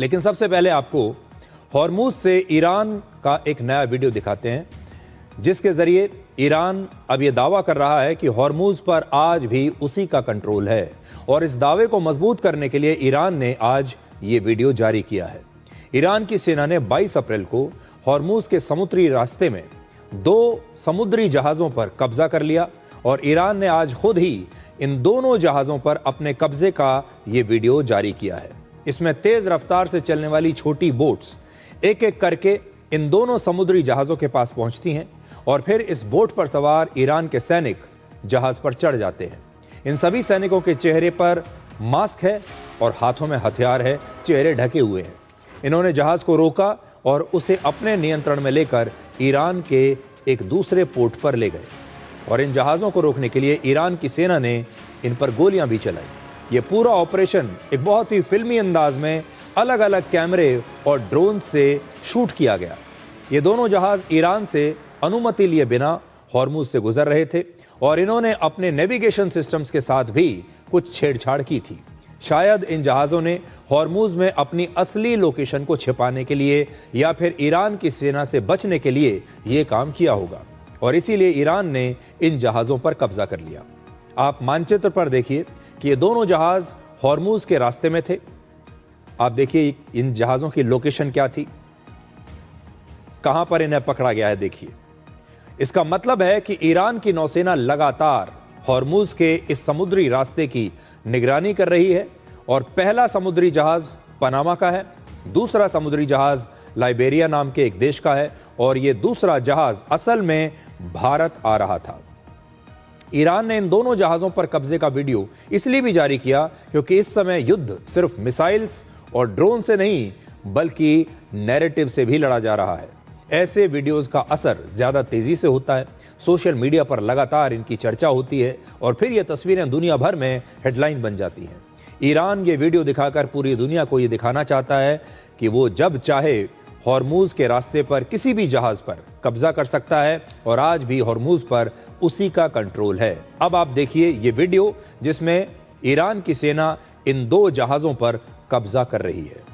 लेकिन सबसे पहले आपको हॉर्मुज से ईरान का एक नया वीडियो दिखाते हैं, जिसके जरिए ईरान अब यह दावा कर रहा है कि हॉर्मुज पर आज भी उसी का कंट्रोल है। और इस दावे को मजबूत करने के लिए ईरान ने आज ये वीडियो जारी किया है। ईरान की सेना ने 22 अप्रैल को हॉर्मुज के समुद्री रास्ते में 2 समुद्री जहाज़ों पर कब्जा कर लिया और ईरान ने आज खुद ही इन दोनों जहाज़ों पर अपने कब्जे का ये वीडियो जारी किया है। इसमें तेज रफ्तार से चलने वाली छोटी बोट्स एक एक करके इन दोनों समुद्री जहाज़ों के पास पहुंचती हैं और फिर इस बोट पर सवार ईरान के सैनिक जहाज़ पर चढ़ जाते हैं। इन सभी सैनिकों के चेहरे पर मास्क है और हाथों में हथियार है, चेहरे ढके हुए हैं। इन्होंने जहाज़ को रोका और उसे अपने नियंत्रण में लेकर ईरान के एक दूसरे पोर्ट पर ले गए और इन जहाज़ों को रोकने के लिए ईरान की सेना ने इन पर गोलियां भी चलाई। ये पूरा ऑपरेशन एक बहुत ही फिल्मी अंदाज में अलग अलग कैमरे और ड्रोन से शूट किया गया। ये दोनों जहाज़ ईरान से अनुमति लिए बिना हॉर्मुज से गुजर रहे थे और इन्होंने अपने नेविगेशन सिस्टम्स के साथ भी कुछ छेड़छाड़ की थी। शायद इन जहाज़ों ने हॉर्मुज में अपनी असली लोकेशन को छिपाने के लिए या फिर ईरान की सेना से बचने के लिए ये काम किया होगा और इसीलिए ईरान ने इन जहाज़ों पर कब्जा कर लिया। आप मानचित्र पर देखिए कि ये दोनों जहाज़ हॉर्मुज के रास्ते में थे। आप देखिए इन जहाज़ों की लोकेशन क्या थी, कहां पर इन्हें पकड़ा गया है। देखिए, इसका मतलब है कि ईरान की नौसेना लगातार हॉर्मुज के इस समुद्री रास्ते की निगरानी कर रही है और पहला समुद्री जहाज पनामा का है, दूसरा समुद्री जहाज लाइबेरिया नाम के एक देश का है और यह दूसरा जहाज असल में भारत आ रहा था। ईरान ने इन दोनों जहाज़ों पर कब्जे का वीडियो इसलिए भी जारी किया क्योंकि इस समय युद्ध सिर्फ मिसाइल्स और ड्रोन से नहीं बल्कि नैरेटिव से भी लड़ा जा रहा है। ऐसे वीडियोस का असर ज़्यादा तेज़ी से होता है, सोशल मीडिया पर लगातार इनकी चर्चा होती है और फिर ये तस्वीरें दुनिया भर में हेडलाइन बन जाती हैं। ईरान ये वीडियो दिखाकर पूरी दुनिया को ये दिखाना चाहता है कि वो जब चाहे हॉर्मुज के रास्ते पर किसी भी जहाज़ पर कब्जा कर सकता है और आज भी हॉर्मुज पर उसी का कंट्रोल है। अब आप देखिए ये वीडियो जिसमें ईरान की सेना इन 2 जहाज़ों पर कब्जा कर रही है।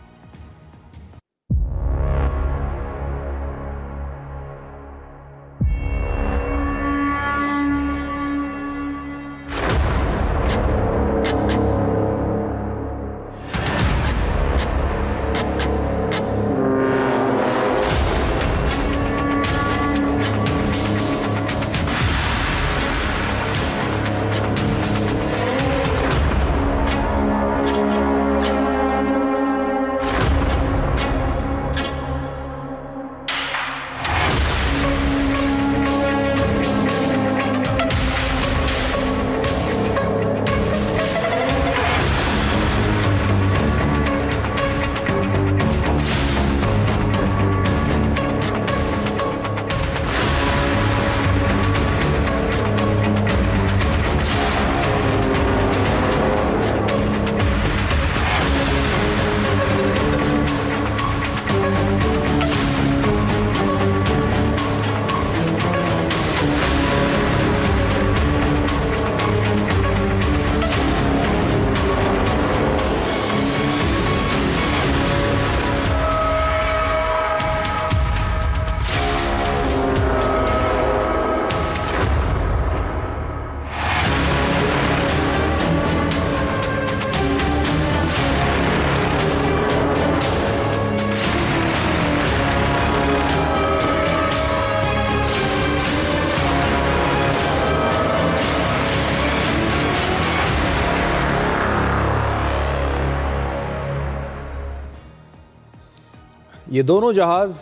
ये दोनों जहाज़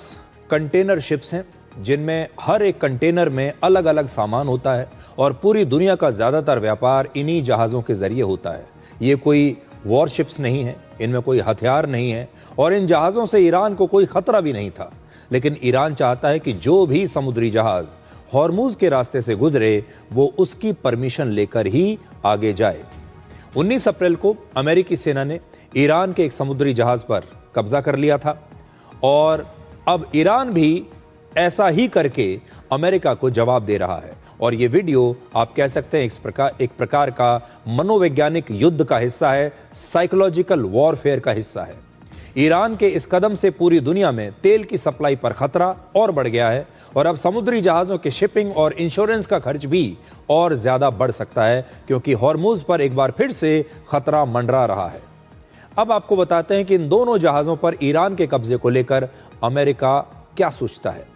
कंटेनर शिप्स हैं जिनमें हर एक कंटेनर में अलग अलग सामान होता है और पूरी दुनिया का ज़्यादातर व्यापार इन्हीं जहाज़ों के ज़रिए होता है। ये कोई वॉरशिप्स नहीं है, इनमें कोई हथियार नहीं है और इन जहाज़ों से ईरान को कोई ख़तरा भी नहीं था। लेकिन ईरान चाहता है कि जो भी समुद्री जहाज़ हॉर्मुज के रास्ते से गुजरे वो उसकी परमिशन लेकर ही आगे जाए। 19 अप्रैल को अमेरिकी सेना ने ईरान के एक समुद्री जहाज़ पर कब्जा कर लिया था और अब ईरान भी ऐसा ही करके अमेरिका को जवाब दे रहा है। और ये वीडियो आप कह सकते हैं एक प्रकार का मनोवैज्ञानिक युद्ध का हिस्सा है, साइकोलॉजिकल वॉरफेयर का हिस्सा है। ईरान के इस कदम से पूरी दुनिया में तेल की सप्लाई पर खतरा और बढ़ गया है और अब समुद्री जहाज़ों के शिपिंग और इंश्योरेंस का खर्च भी और ज़्यादा बढ़ सकता है, क्योंकि हॉर्मुज़ पर एक बार फिर से खतरा मंडरा रहा है। अब आपको बताते हैं कि इन दोनों जहाज़ों पर ईरान के कब्जे को लेकर अमेरिका क्या सोचता है।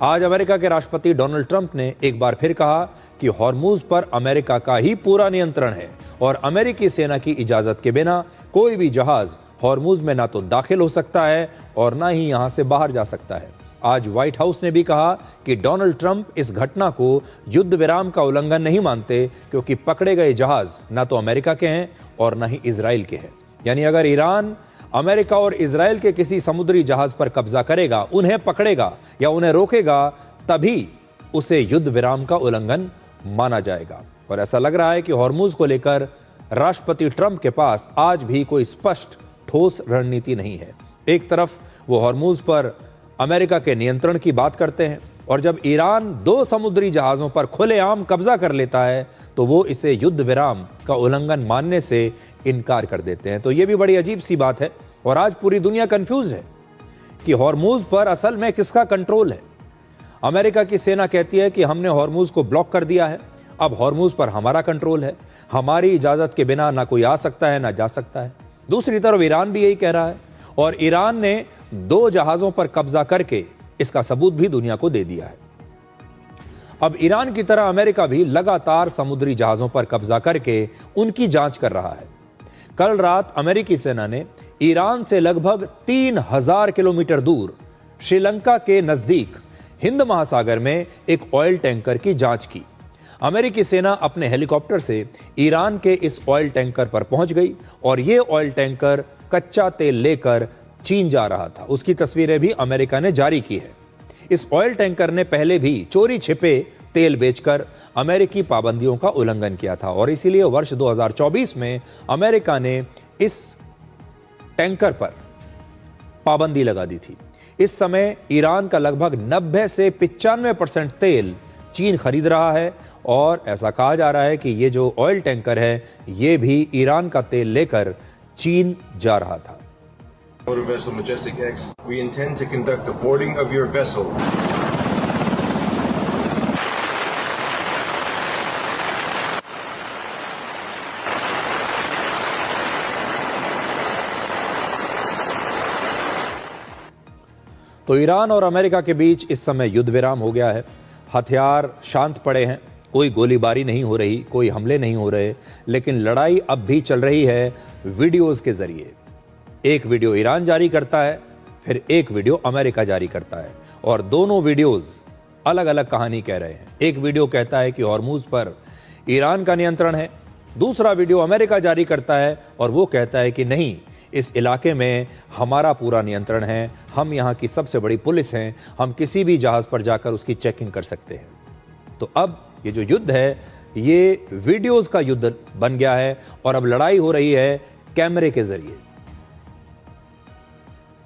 आज अमेरिका के राष्ट्रपति डोनाल्ड ट्रंप ने एक बार फिर कहा कि हॉर्मुज़ पर अमेरिका का ही पूरा नियंत्रण है और अमेरिकी सेना की इजाज़त के बिना कोई भी जहाज़ हॉर्मुज़ में ना तो दाखिल हो सकता है और ना ही यहां से बाहर जा सकता है। आज व्हाइट हाउस ने भी कहा कि डोनाल्ड ट्रंप इस घटना को युद्ध विराम का उल्लंघन नहीं मानते, क्योंकि पकड़े गए जहाज ना तो अमेरिका के हैं और ना ही इजराइल के हैं। यानी अगर ईरान अमेरिका और इजराइल के किसी समुद्री जहाज पर कब्जा करेगा, उन्हें पकड़ेगा या उन्हें रोकेगा, तभी उसे युद्ध विराम का उल्लंघन माना जाएगा। और ऐसा लग रहा है कि हॉर्मुज़ को लेकर राष्ट्रपति ट्रंप के पास आज भी कोई स्पष्ट ठोस रणनीति नहीं है। एक तरफ वो हॉर्मुज़ पर अमेरिका के नियंत्रण की बात करते हैं और जब ईरान 2 समुद्री जहाज़ों पर खुलेआम कब्जा कर लेता है तो वो इसे युद्ध विराम का उल्लंघन मानने से इनकार कर देते हैं। तो ये भी बड़ी अजीब सी बात है और आज पूरी दुनिया कंफ्यूज है कि हॉर्मुज़ पर असल में किसका कंट्रोल है। अमेरिका की सेना कहती है कि हमने हॉर्मुज़ को ब्लॉक कर दिया है, अब हॉर्मुज़ पर हमारा कंट्रोल है, हमारी इजाज़त के बिना ना कोई आ सकता है ना जा सकता है। दूसरी तरफ ईरान भी यही कह रहा है और ईरान ने 2 जहाज़ों पर कब्जा करके इसका सबूत भी दुनिया को दे दिया है। अब ईरान की तरह अमेरिका भी लगातार समुद्री जहाज़ों पर कब्जा करके उनकी जांच कर रहा है। कल रात अमेरिकी सेना ने ईरान से लगभग 3000 किलोमीटर दूर श्रीलंका के नज़दीक हिंद महासागर में एक ऑयल टैंकर की जांच की। अमेरिकी सेना अपने हेलीकॉप्टर से ईरान के इस ऑयल टैंकर पर पहुंच गई और यह ऑयल टैंकर कच्चा तेल लेकर चीन जा रहा था। उसकी तस्वीरें भी अमेरिका ने जारी की है। इस ऑयल टैंकर ने पहले भी चोरी छिपे तेल बेचकर अमेरिकी पाबंदियों का उल्लंघन किया था और इसीलिए वर्ष 2024 में अमेरिका ने इस टैंकर पर पाबंदी लगा दी थी। इस समय ईरान का लगभग 90 से 95% तेल चीन खरीद रहा है और ऐसा कहा जा रहा है कि ये जो ऑयल टैंकर है ये भी ईरान का तेल लेकर चीन जा रहा था। Motor vessel Majestic X, we intend to conduct the boarding of your vessel. तो ईरान और अमेरिका के बीच इस समय युद्ध विराम हो गया है। हथियार शांत पड़े हैं, कोई गोलीबारी नहीं हो रही, कोई हमले नहीं हो रहे, लेकिन लड़ाई अब भी चल रही है वीडियोस के जरिए। एक वीडियो ईरान जारी करता है, फिर एक वीडियो अमेरिका जारी करता है और दोनों वीडियोस अलग अलग कहानी कह रहे हैं। एक वीडियो कहता है कि हॉर्मुज़ पर ईरान का नियंत्रण है, दूसरा वीडियो अमेरिका जारी करता है और वो कहता है कि नहीं, इस इलाके में हमारा पूरा नियंत्रण है, हम यहाँ की सबसे बड़ी पुलिस हैं, हम किसी भी जहाज़ पर जाकर उसकी चेकिंग कर सकते हैं। तो अब ये जो युद्ध है ये वीडियोस का युद्ध बन गया है और अब लड़ाई हो रही है कैमरे के जरिए।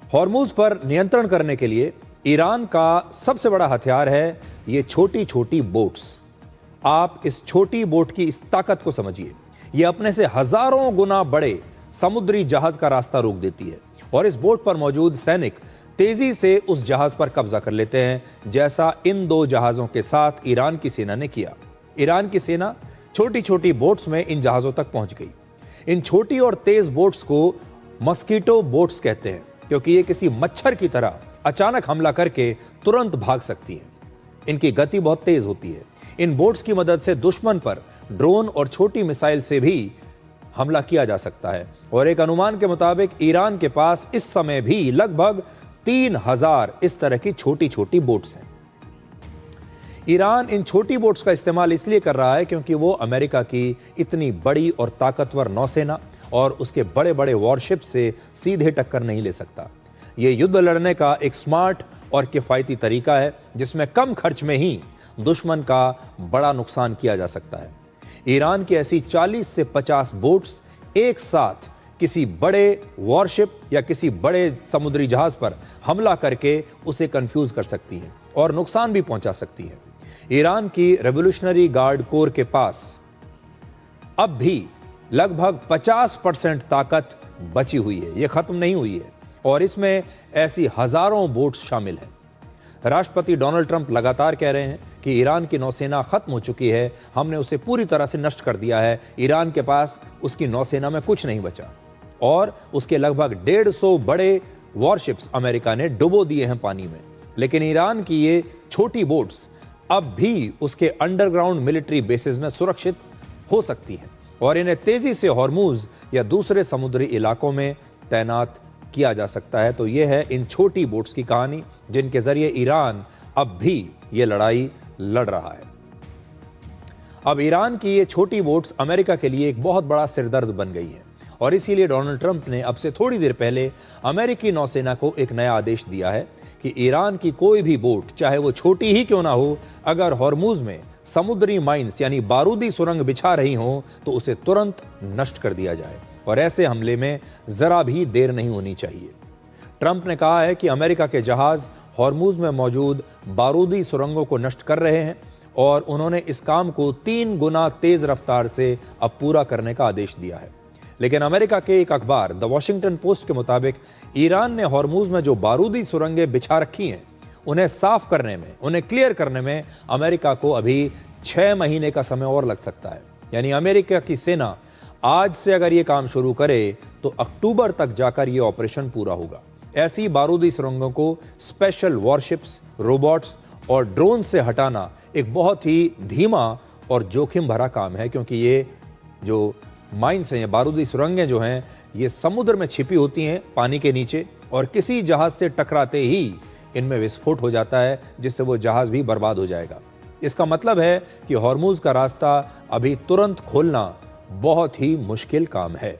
हॉर्मुज़ पर नियंत्रण करने के लिए ईरान का सबसे बड़ा हथियार है ये छोटी छोटी बोट्स। आप इस छोटी बोट की इस ताकत को समझिए। ये अपने से हजारों गुना बड़े समुद्री जहाज का रास्ता रोक देती है और इस बोट पर मौजूद सैनिक तेजी से उस जहाज पर कब्जा कर लेते हैं, जैसा इन 2 जहाजों के साथ ईरान की सेना ने किया। ईरान की सेना छोटी छोटी बोट्स में इन जहाजों तक पहुंच गई। इन छोटी और तेज बोट्स को मस्कीटो बोट्स कहते हैं, क्योंकि ये किसी मच्छर की तरह अचानक हमला करके तुरंत भाग सकती हैं। इनकी गति बहुत तेज होती है। इन बोट्स की मदद से दुश्मन पर ड्रोन और छोटी मिसाइल से भी हमला किया जा सकता है और एक अनुमान के मुताबिक ईरान के पास इस समय भी लगभग 3000 इस तरह की छोटी छोटी बोट्स हैं। ईरान इन छोटी बोट्स का इस्तेमाल इसलिए कर रहा है क्योंकि वो अमेरिका की इतनी बड़ी और ताकतवर नौसेना और उसके बड़े बड़े वॉरशिप से सीधे टक्कर नहीं ले सकता। ये युद्ध लड़ने का एक स्मार्ट और किफ़ायती तरीका है जिसमें कम खर्च में ही दुश्मन का बड़ा नुकसान किया जा सकता है। ईरान की ऐसी 40 से 50 बोट्स एक साथ किसी बड़े वॉरशिप या किसी बड़े समुद्री जहाज पर हमला करके उसे कंफ्यूज कर सकती हैं और नुकसान भी पहुंचा सकती हैं। ईरान की रेवोल्यूशनरी गार्ड कोर के पास अब भी लगभग 50% ताकत बची हुई है, यह खत्म नहीं हुई है। और इसमें ऐसी हजारों बोट्स शामिल हैं। राष्ट्रपति डोनाल्ड ट्रंप लगातार कह रहे हैं कि ईरान की नौसेना खत्म हो चुकी है, हमने उसे पूरी तरह से नष्ट कर दिया है, ईरान के पास उसकी नौसेना में कुछ नहीं बचा। और उसके लगभग 150 बड़े वॉरशिप्स अमेरिका ने डुबो दिए हैं पानी में। लेकिन ईरान की ये छोटी बोट्स अब भी उसके अंडरग्राउंड मिलिट्री बेसिस में सुरक्षित हो सकती हैं और इन्हें तेजी से हॉर्मूज या दूसरे समुद्री इलाकों में तैनात किया जा सकता है। तो यह है इन छोटी बोट्स की कहानी जिनके जरिए ईरान अब भी ये लड़ाई लड़ रहा है। अब ईरान की ये छोटी बोट्स अमेरिका के लिए एक बहुत बड़ा सिरदर्द बन गई है और इसीलिए डोनाल्ड ट्रंप ने अब से थोड़ी देर पहले अमेरिकी नौसेना को एक नया आदेश दिया है कि ईरान की कोई भी बोट, चाहे वो छोटी ही क्यों ना हो, अगर हॉर्मूज में समुद्री माइंस यानी बारूदी सुरंग बिछा रही हो तो उसे तुरंत नष्ट कर दिया जाए और ऐसे हमले में जरा भी देर नहीं होनी चाहिए। ट्रंप ने कहा है कि अमेरिका के जहाज हॉर्मूज में मौजूद बारूदी सुरंगों को नष्ट कर रहे हैं और उन्होंने इस काम को 3 गुना तेज रफ्तार से अब पूरा करने का आदेश दिया है। लेकिन अमेरिका के एक अखबार द वॉशिंगटन पोस्ट के मुताबिक ईरान ने हॉर्मूज में जो बारूदी सुरंगें बिछा रखी हैं उन्हें साफ करने में, उन्हें क्लियर करने में अमेरिका को अभी 6 महीने का समय और लग सकता है। यानी अमेरिका की सेना आज से अगर ये काम शुरू करे तो अक्टूबर तक जाकर ये ऑपरेशन पूरा होगा। ऐसी बारूदी सुरंगों को स्पेशल वॉरशिप्स, रोबोट्स और ड्रोन से हटाना एक बहुत ही धीमा और जोखिम भरा काम है, क्योंकि ये जो माइंस हैं, बारूदी सुरंगें जो हैं, ये समुद्र में छिपी होती हैं पानी के नीचे और किसी जहाज से टकराते ही इनमें विस्फोट हो जाता है जिससे वो जहाज भी बर्बाद हो जाएगा। इसका मतलब है कि हॉर्मूज का रास्ता अभी तुरंत खोलना बहुत ही मुश्किल काम है।